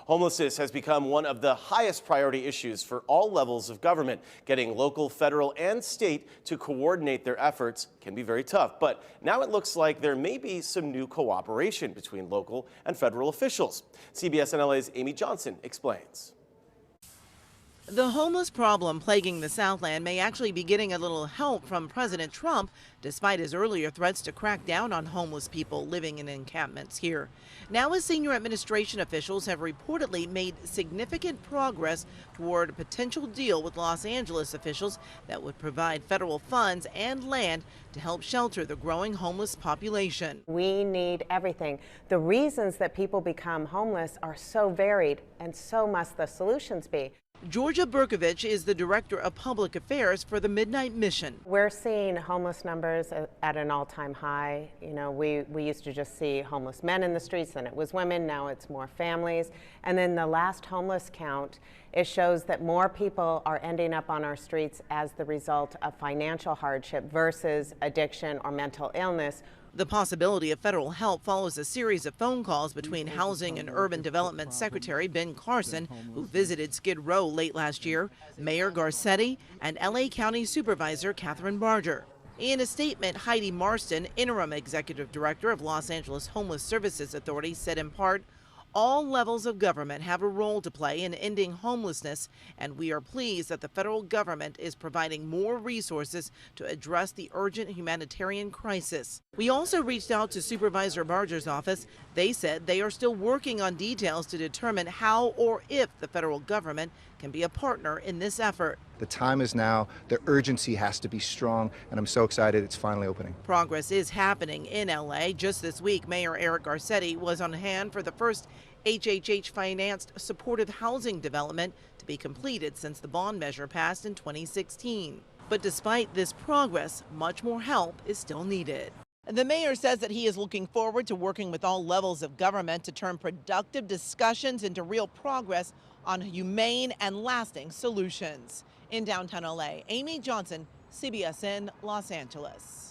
Homelessness has become one of the highest priority issues for all levels of government. Getting local, federal, and state to coordinate their efforts can be very tough. But now it looks like there may be some new cooperation between local and federal officials. CBS NLA's Amy Johnson explains. The homeless problem plaguing the Southland may actually be getting a little help from President Trump, despite his earlier threats to crack down on homeless people living in encampments here. Now, his senior administration officials have reportedly made significant progress toward a potential deal with Los Angeles officials that would provide federal funds and land to help shelter the growing homeless population. We need everything. The reasons that people become homeless are so varied, and so must the solutions be. Georgia Berkovich is the director of public affairs for the Midnight Mission. We're seeing homeless numbers at an all-time high. You know, we used to just see homeless men in the streets, then it was women, now it's more families. And then the last homeless count, it shows that more people are ending up on our streets as the result of financial hardship versus addiction or mental illness. The possibility of federal help follows a series of phone calls between Housing and Urban Development Secretary Ben Carson, who visited Skid Row late last year, Mayor Garcetti, and LA County Supervisor Catherine Barger. In a statement, Heidi Marston, interim executive director of Los Angeles Homeless Services Authority, said in part, "All levels of government have a role to play in ending homelessness, and we are pleased that the federal government is providing more resources to address the urgent humanitarian crisis." We also reached out to Supervisor Barger's office. They said they are still working on details to determine how or if the federal government can be a partner in this effort. The time is now, the urgency has to be strong, and I'm so excited it's finally opening. Progress is happening in LA. Just this week, Mayor Eric Garcetti was on hand for the first HHH-financed supportive housing development to be completed since the bond measure passed in 2016. But despite this progress, much more help is still needed. The mayor says that he is looking forward to working with all levels of government to turn productive discussions into real progress on humane and lasting solutions. In downtown LA, Amy Johnson, CBSN Los Angeles.